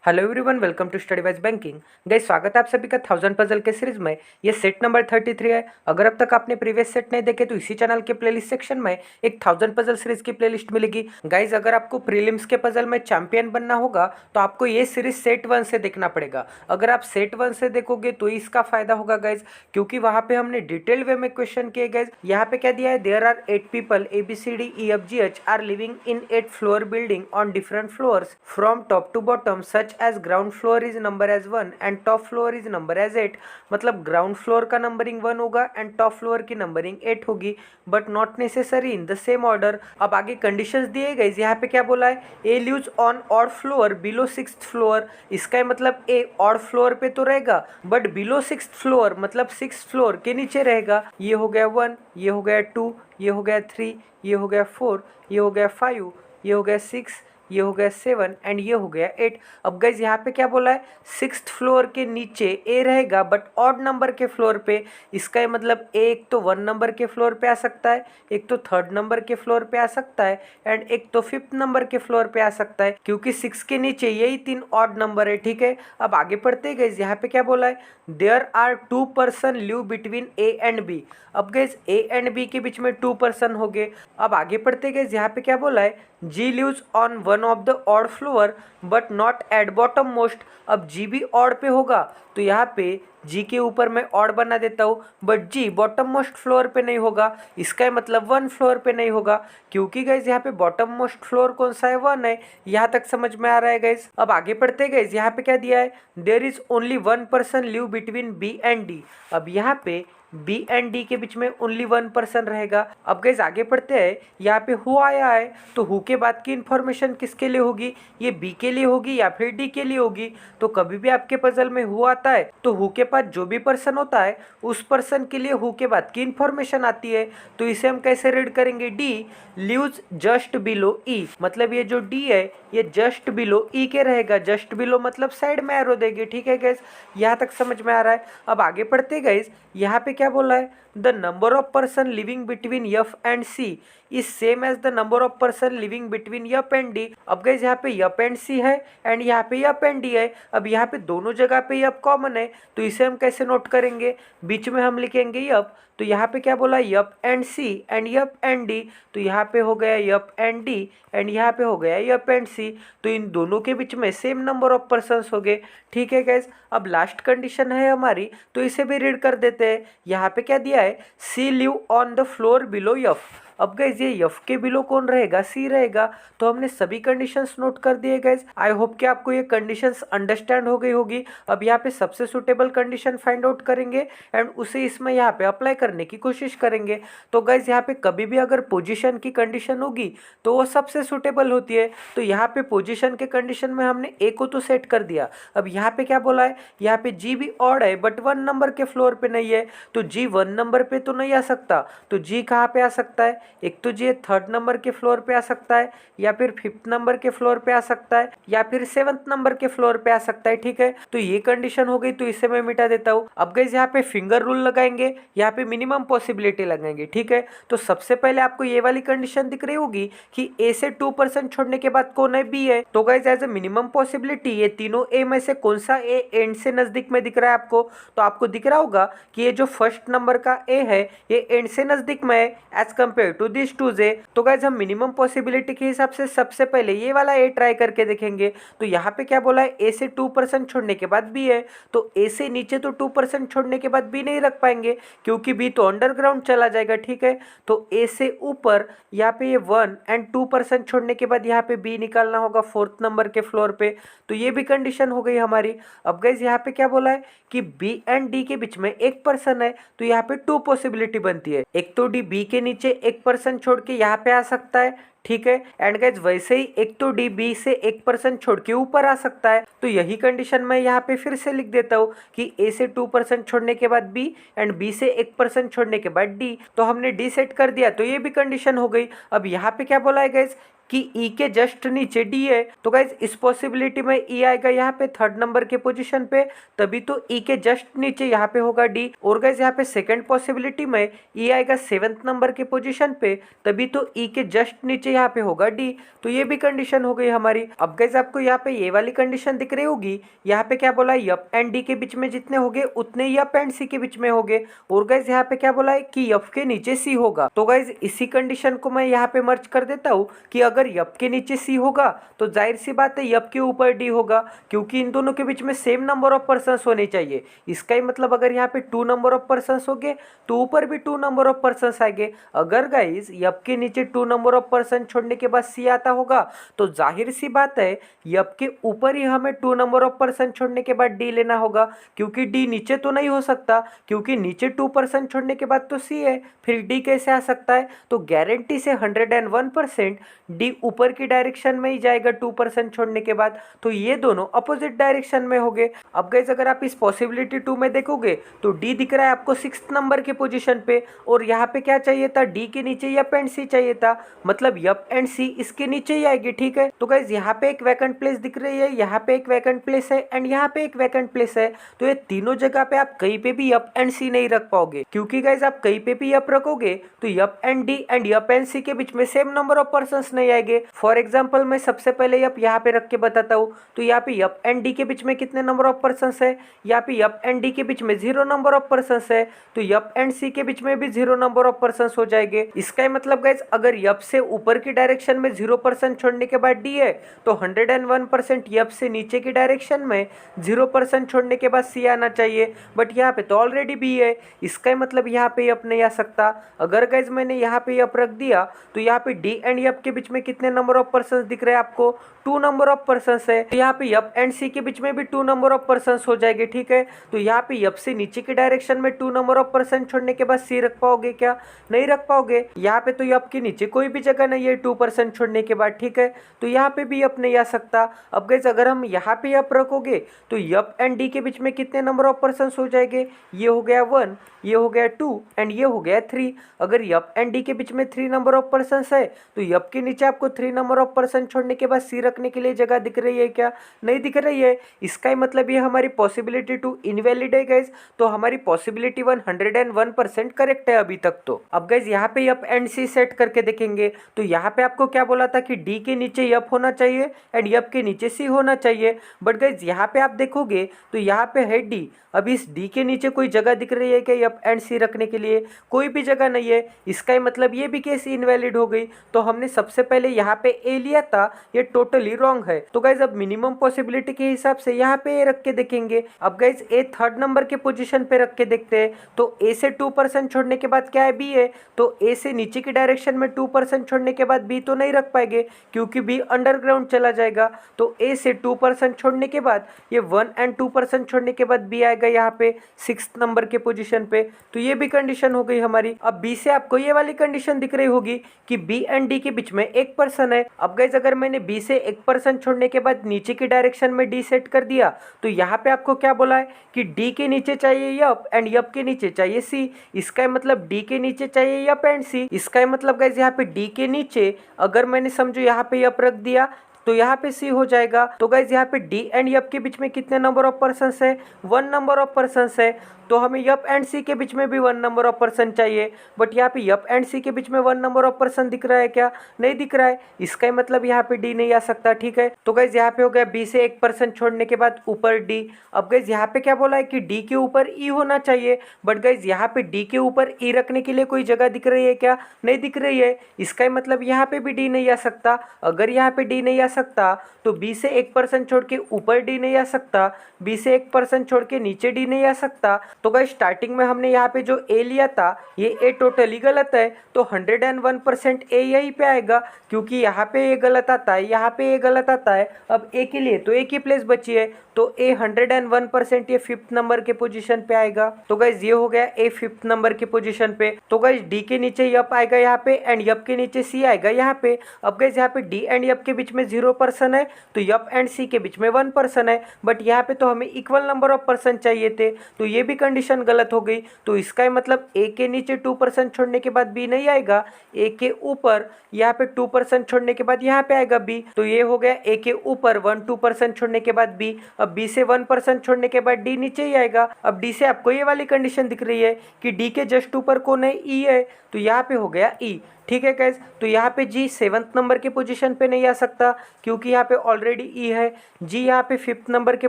Hello everyone, welcome to study wise banking. Guys, स्वागत है आप सभी का 1000 पजल के सीरीज में। ये सेट नंबर 33 है। अगर अब तक आपने प्रीवियस सेट नहीं देखे तो इसी चैनल के प्लेलिस्ट सेक्शन में एक 1000 पजल सीरीज की प्लेलिस्ट मिलेगी। गाइस, अगर आपको प्रीलिम्स के पजल में चैंपियन बनना होगा तो आपको ये सीरीज सेट 1 से देखना पड़ेगा। अगर आप सेट 1 से देखोगे तो इसका फायदा होगा गाइज, क्योंकि वहां पे हमने डिटेल वे में क्वेश्चन किए। गाइज, यहाँ पे क्या दिया है, there are 8 people ABCDEFGH are living in 8 floor building on different floors from top to bottom such as ground floor is number as 1 and top floor is number as 8। मतलब ground floor का numbering 1 होगा and top floor की numbering 8 होगी, but not necessary in the same order. अब आगे conditions दिए गए। यहाँ पे क्या बोला है, A lives on odd floor below 6th floor. इसका मतलब ए ऑड फ्लोर पे तो रहेगा बट बिलो 6th फ्लोर मतलब 6th फ्लोर के नीचे रहेगा। ये हो गया 1, ये हो गया 2, ये हो गया 3, ये हो गया 4, ये हो गया 5, ये हो गया 6, ये हो गया 7 एंड ये हो गया 8। अब गाइज यहाँ पे क्या बोला है, 6th फ्लोर के नीचे ए रहेगा बट ऑड नंबर के फ्लोर पे। इसका मतलब एक तो 1 नंबर के फ्लोर पे आ सकता है, एक तो 3rd नंबर के फ्लोर पे आ सकता है एंड एक तो 5th नंबर के फ्लोर पे आ सकता है, क्योंकि 6 के नीचे यही 3 ऑड नंबर है। ठीक है, अब आगे पढ़ते गए। यहाँ पे क्या बोला है, there are 2 person live between A and B. अब गए ए एंड बी के बीच में 2 पर्सन हो गए। अब आगे पढ़ते गए। यहाँ पे क्या बोला है, G lives on one of the odd floor but not at bottom most. अब जी भी ऑड पे होगा तो यहाँ पे जी के ऊपर मैं ऑड बना देता हूँ, but the bottom most floor पे नहीं होगा। इसका मतलब 1 फ्लोर पे नहीं होगा, क्योंकि गाइज यहाँ पे बॉटम मोस्ट फ्लोर कौन सा है, 1 है। यहाँ तक समझ में आ रहा है गाइज। अब आगे पढ़ते गए। यहाँ पे क्या दिया है, there is only 1 person live between B and D. अब यहाँ पे बी एंड डी के बीच में ओनली 1 पर्सन रहेगा। अब गाइज आगे पढ़ते हैं। यहाँ पे हु आया है तो हु के बाद की इंफॉर्मेशन किसके लिए होगी, ये बी के लिए होगी या फिर डी के लिए होगी। तो कभी भी आपके पजल में हु आता है तो हु के पास जो भी पर्सन होता है उस पर्सन के लिए हु के बाद की इंफॉर्मेशन आती है। तो इसे हम कैसे रीड करेंगे, डी लिव्स जस्ट बिलो ई। मतलब ये जो डी है ये जस्ट बिलो ई के रहेगा। जस्ट बिलो मतलब साइड में एरो देंगे। ठीक है गाइस, यहाँ तक समझ में आ रहा है। अब आगे पढ़ते गाइस। यहाँ पे क्या बोला है, the number of person living between F and C is same as the number of person living between F and D. अब गाइस यहाँ पे एफ एंड सी है एंड यहाँ पे एफ एंड डी है। अब यहाँ पे दोनों जगह पे एफ कॉमन है, तो इसे हम कैसे नोट करेंगे, बीच में हम लिखेंगे एफ। तो यहाँ पे क्या बोला, F and C and F and D. तो यहाँ पे हो गया एफ एंड डी एंड यहाँ पे हो गया एफ एंड सी। तो इन दोनों के बीच में सेम नंबर ऑफ पर्सन्स हो गए। ठीक है गाइस, अब लास्ट कंडीशन है हमारी, तो इसे भी रीड कर देते हैं। यहाँ पे क्या दिया है, सी live on the floor below F. अब गाइज ये एफ के बिलो कौन रहेगा, सी रहेगा। तो हमने सभी कंडीशंस नोट कर दिए गाइज। आई होप कि आपको ये कंडीशंस अंडरस्टैंड हो गई होगी। अब यहाँ पे सबसे सुटेबल कंडीशन फाइंड आउट करेंगे एंड उसे इसमें यहाँ पे अप्लाई करने की कोशिश करेंगे। तो गाइज यहाँ पे कभी भी अगर पोजीशन की कंडीशन होगी तो वो सबसे सुटेबल होती है। तो यहाँ पे पोजीशन के कंडीशन में हमने ए को तो सेट कर दिया। अब यहाँ पे क्या बोला है, यहाँ पे जी भी ऑड है बट 1 नंबर के फ्लोर पे नहीं है, तो जी 1 नंबर पे तो नहीं आ सकता। तो जी कहाँ पे आ सकता है, एक तो जी 3rd नंबर के फ्लोर पे आ सकता है या फिर 5th नंबर के फ्लोर पे आ सकता है या फिर 7th नंबर के फ्लोर पे आ सकता है। ठीक है, तो ये कंडीशन हो गई, तो इसे मैं मिटा देता हूँ। अब गाइस यहाँ पे फिंगर रूल लगाएंगे, यहाँ पे मिनिमम पॉसिबिलिटी लगाएंगे। ठीक है, तो सबसे पहले आपको ये वाली कंडीशन दिख रही होगी कि ए से 2% छोड़ने के बाद कौन है, बी है। तो guys as a minimum possibility ये तीनों ए में से कौन सा ए एंड से नजदीक में दिख रहा है आपको, तो आपको दिख रहा होगा कि ये जो फर्स्ट नंबर का ए है ये एंड से नजदीक में है as compare to this to J. तो गाइज हम मिनिमम पॉसिबिलिटी के हिसाब से सबसे पहले ये वाला ए ट्राई करके देखेंगे। तो यहाँ पे क्या बोला है, ए से 2% छोड़ने के बाद बी है, तो ए से नीचे तो 2% छोड़ने के बाद बी नहीं रख पाएंगे क्योंकि बी तो अंडरग्राउंड चला जाएगा। ठीक है, तो ए से ऊपर यहाँ पे ये 1 एंड 2% छोड़ने के बाद यहाँ पे बी निकालना होगा 4th नंबर के फ्लोर पे। तो ये भी कंडीशन हो गई हमारी। अब गाइज यहाँ पे क्या बोला है कि बी एंड डी के बीच में एक पर्सन है, तो यहाँ पे 2 पॉसिबिलिटी बनती है। एक तो डी बी के नीचे 1% छोड़ के यहाँ पे आ सकता है। ठीक है, एंड गाइज वैसे ही एक तो डी बी से 1% छोड़ के ऊपर आ सकता है। तो यही कंडीशन मैं यहाँ पे फिर से लिख देता हूँ कि ए से 2% छोड़ने के बाद बी एंड बी से 1% छोड़ने के बाद डी। तो हमने डी सेट कर दिया, तो ये भी कंडीशन हो गई। अब यहाँ पे क्या बोला है गाइज कि ई के जस्ट नीचे डी है, तो गाइज इस पॉसिबिलिटी में ई आएगा यहाँ पे 3rd नंबर के पोजीशन पे, तभी तो ई के जस्ट नीचे यहाँ पे होगा डी। और गाइज यहाँ पे सेकंड पॉसिबिलिटी में ई आएगा 7th नंबर के पोजीशन पे, तभी तो ई के जस्ट नीचे नीचे यहाँ पे होगा डी। तो ये भी कंडीशन हो गई हमारी। अब गाइस आपको यहाँ पे ये वाली कंडीशन दिख रही होगी, यहाँ पे क्या बोला है एफ एंड डी के बीच में जितने होंगे उतने ही एफ एंड सी के बीच में होंगे। और गाइस यहाँ पे क्या बोला है कि एफ के नीचे सी होगा। तो गाइस इसी कंडीशन को मैं यहाँ पे मर्ज कर देता हूँ कि अगर एफ के नीचे सी होगा तो जाहिर सी बात है एफ के ऊपर डी होगा, क्योंकि इन दोनों के बीच में सेम नंबर ऑफ पर्सन्स होने चाहिए। इसका ही मतलब अगर यहाँ पे 2 नंबर ऑफ पर्सन्स होंगे तो ऊपर भी 2 नंबर ऑफ पर्सन्स आएंगे। अगर गाइस एफ के नीचे 2 नंबर ऑफ पर्सन छोड़ने के बाद सी आता होगा तो जाहिर सी बात है एफ के ऊपर ही हमें 2 नंबर ऑफ पर्सन छोड़ने के बाद डी लेना होगा, क्योंकि डी नीचे तो नहीं हो सकता, क्योंकि नीचे 2 पर्सन छोड़ने के बाद तो सी है, फिर डी कैसे आ सकता है। तो गारंटी से 101% डी ऊपर की डायरेक्शन में ही जाएगा 2 पर्सन छोड़ने के बाद। तो ये दोनों अपोजिट डायरेक्शन में हो गए। अब गाइस अगर आप इस पॉसिबिलिटी 2 में देखोगे तो डी दिख रहा है आपको 6th नंबर के पोजीशन पे, और यहाँ पे क्या चाहिए था, डी के नीचे एफ एंड सी चाहिए था, मतलब एफ एंड सी इसके नीचे ही आएगी। ठीक है, तो गाइस यहाँ पे एक वैकेंट प्लेस दिख रही है, यहाँ पे एक वैकेंट प्लेस है एंड यहाँ पे एक वैकेंट प्लेस है। तो ये तीनों जगह पे आप कहीं पे भी एफ एंड सी नहीं रख पाओगे, क्योंकि गाइस आप कहीं पे भी एफ रखोगे तो F and D and F and C के बीच में सेम नंबर ऑफ पर्सन्स नहीं आएंगे। फॉर एग्जाम्पल मैं सबसे पहले एफ यहाँ पे रख के बताता हूँ। तो यहाँ पे एफ एंड डी के बीच में कितने नंबर ऑफ पर्सन्स है, यहाँ पे एफ एंड डी के बीच में 0 नंबर ऑफ पर्सन्स है, तो एफ एंड सी के बीच में भी 0 नंबर ऑफ पर्सन्स हो जाएंगे। इसका मतलब गाइस अगर एफ से ऊपर की डायरेक्शन में 0% छोड़ने के बाद डी है तो 101% एफ से नीचे की डायरेक्शन में 0% छोड़ने के बाद सी आना चाहिए, बट यहाँ पे तो ऑलरेडी बी है। इसका मतलब यहाँ पे एफ नहीं आ सकता। अगर गाइस मैंने यहाँ पे एफ रख दिया तो यहाँ पे डी एंड एफ के बीच में कितने नंबर ऑफ पर्सन्स दिख रहे हैं आपको, 2 नंबर ऑफ पर्सन्स है। तो यहाँ पे एफ एंड सी के बीच में भी 2 नंबर ऑफ पर्सन्स हो जाएंगे। ठीक है, तो यहाँ पे एफ से नीचे की डायरेक्शन में 2 नंबर ऑफ पर्सन छोड़ने के बाद सी रख पाओगे क्या, नहीं रख पाओगे। यहाँ पे तो एफ के नीचे कोई भी जगह नहीं है 2% छोड़ने के बाद। ठीक है, तो यहाँ पे भी एफ नहीं आ सकता। अब गाइस अगर हम यहाँ पे एफ रखोगे तो एफ एंड डी के बीच में कितने नंबर ऑफ पर्सन हो जाएंगे, ये हो गया 1, ये हो गया 2 एंड ये हो गया 3। अगर एफ एंड डी के बीच में 3 नंबर ऑफ पर्सन है तो एफ के नीचे आपको 3 नंबर ऑफ पर्सन छोड़ने के बाद सी रखने के लिए जगह दिख रही है क्या, नहीं दिख रही है। इसका ही मतलब ये हमारी पॉसिबिलिटी 2 इनवैलिड है गाइस। तो हमारी पॉसिबिलिटी 101% करेक्ट है अभी तक। तो अब गाइस यहाँ पे एफ एंड सी सेट करके देखेंगे तो यहाँ पे आपको क्या बोला था कि डी के नीचे एफ होना चाहिए एंड एफ के नीचे सी होना चाहिए, बट गाइस यहाँ पे आप देखोगे तो यहाँ पे है डी। अब इस डी के नीचे कोई जगह दिख रही है कि एफ एंड सी रखने के लिए, कोई भी जगह नहीं है। इसका ही मतलब ये भी केस इनवैलिड हो गई। तो हमने सबसे पहले यहाँ पे ए लिया था, ये टोटली रॉन्ग है। तो गाइस अब मिनिमम पॉसिबिलिटी के हिसाब से यहाँ पे ए रख के देखेंगे। अब गाइस ए 3rd नंबर के पोजीशन पे रख के देखते हैं। तो ए से 2% छोड़ने के बाद क्या है, बी है। तो ए से नीचे की डायरेक्शन में 2% छोड़ने के बाद बी तो नहीं रख पाएंगे, क्योंकि बी अंडरग्राउंड चला जाएगा। तो ए से 2% छोड़ने के बाद ये 1 एंड 2% छोड़ने के बाद बी आएगा यहाँ पे 6th नंबर के पोजीशन पे। तो ये भी कंडीशन हो गई हमारी। अब बी से आपको ये वाली कंडीशन दिख रही होगी कि बी एंड डी के बीच में 1% है। अब गाइस अगर मैंने बी से 1% छोड़ने के बाद नीचे की डायरेक्शन में डी सेट कर दिया तो यहाँ पे आपको क्या बोला है कि डी के नीचे चाहिए एफ एंड एफ के नीचे चाहिए सी। इसका मतलब डी के नीचे चाहिए एफ एंड सी। इसका मतलब गाइस यहाँ पे डी के नीचे अगर मैंने समझो यहाँ पे एफ रख दिया तो यहाँ पे सी हो जाएगा। तो गाइज यहाँ पे डी एंड एफ के बीच में कितने नंबर ऑफ पर्सन्स है, 1 नंबर ऑफ पर्सन्स है। तो हमें एफ एंड सी के बीच में भी 1 नंबर ऑफ पर्सन चाहिए, बट यहाँ पे एफ एंड सी के बीच में 1 नंबर ऑफ पर्सन दिख रहा है क्या, नहीं दिख रहा है। इसका मतलब यहाँ पे डी नहीं आ सकता। ठीक है, तो गाइज यहाँ पे हो गया बी से 1% छोड़ने के बाद ऊपर डी। अब गाइज यहाँ पे क्या बोला है कि डी के ऊपर ई होना चाहिए, बट गाइज यहाँ पे डी के ऊपर ई रखने के लिए कोई जगह दिख रही है क्या, नहीं दिख रही है। इसका मतलब यहाँ पे भी डी नहीं आ सकता। अगर यहाँ पे डी नहीं आ सकता तो बी से 1% छोड़ के ऊपर डी नहीं आ सकता, बी से 1% छोड़ के नीचे डी नहीं आ सकता। तो गाइस स्टार्टिंग में हमने यहाँ पे जो ए लिया था ये ए टोटली गलत है, तो 101% ए यहीं पे आएगा, क्योंकि यहाँ पे ए गलत आता है, यहाँ पे ए गलत आता है। अब ए के लिए तो एक ही प्लेस बची है, तो ए 101% ये 5th नंबर के पोजीशन पे आएगा। तो गाइस ये हो गया ए 5th नंबर के पोजीशन पे। तो गाइस डी के नीचे एफ आएगा यहाँ पे एंड एफ के नीचे सी आएगा यहाँ पे। अब गाइस यहाँ पे डी एंड एफ के बीच में 0% है, तो एफ एंड सी के बीच में 1% है, बट यहाँ पे तो हमें इक्वल नंबर ऑफ पर्सन चाहिए थे, तो ये भी कंडीशन गलत हो गई। तो इसका मतलब ए के नीचे 2% छोड़ने के बाद बी नहीं आएगा, ए के ऊपर यहाँ पे 2% छोड़ने के बाद यहाँ पे आएगा बी। तो ये हो गया ए के ऊपर 1-2% छोड़ने के बाद बी। अब बी से 1% छोड़ने के बाद डी नीचे ही आएगा। अब डी से आपको ये वाली कंडीशन दिख रही है कि डी के जस्ट ऊपर कौन है, ई है, तो यहाँ पे हो गया ई। ठीक है गाइज, तो यहाँ पे जी 7th नंबर के पोजीशन पे नहीं आ सकता क्योंकि यहाँ पे ऑलरेडी ई है। जी यहाँ पे 5th नंबर के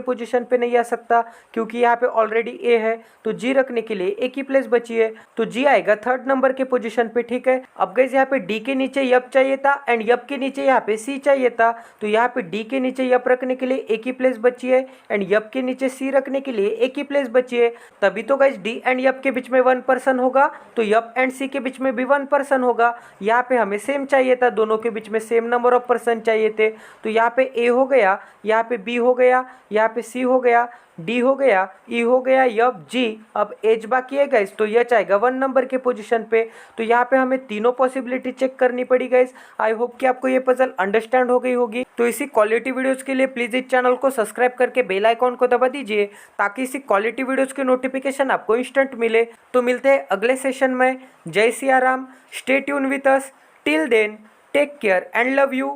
पोजीशन पे नहीं आ सकता क्योंकि यहाँ पे ऑलरेडी ए है। तो जी रखने के लिए एक ही प्लेस बची है, तो जी आएगा 3rd नंबर के पोजीशन पे। ठीक है, अब गाइज यहाँ पे डी के नीचे यप चाहिए था एंड यप के नीचे यहाँ पे सी चाहिए था, तो यहाँ पे डी के नीचे यप रखने के लिए एक ही प्लेस बची है एंड यप के नीचे सी रखने के लिए एक ही प्लेस बची है। तभी तो गाइज डी एंड यप के बीच में 1 पर्सन होगा, तो यप एंड सी के बीच में भी 1 पर्सन होगा। यहाँ पे हमें सेम चाहिए था, दोनों के बीच में सेम नंबर ऑफ पर्सन चाहिए थे। तो यहाँ पे ए हो गया, यहाँ पे बी हो गया, यहाँ पे सी हो गया, डी हो गया, ई हो गया, यप, जी। अब एच बाकी है गाइस, तो एच आएगा 1 नंबर के पोजीशन पे। तो यहाँ पे हमें तीनों पॉसिबिलिटी चेक करनी पड़ी गाइस। आई होप कि आपको ये पजल अंडरस्टैंड हो गई होगी। तो इसी क्वालिटी वीडियोस के लिए प्लीज इस चैनल को सब्सक्राइब करके बेल आइकॉन को दबा दीजिए ताकि इसी क्वालिटी वीडियोस के नोटिफिकेशन आपको इंस्टेंट मिले। तो मिलते हैं अगले सेशन में। Jai Siya Ram, stay tuned with us, till then take care and love you.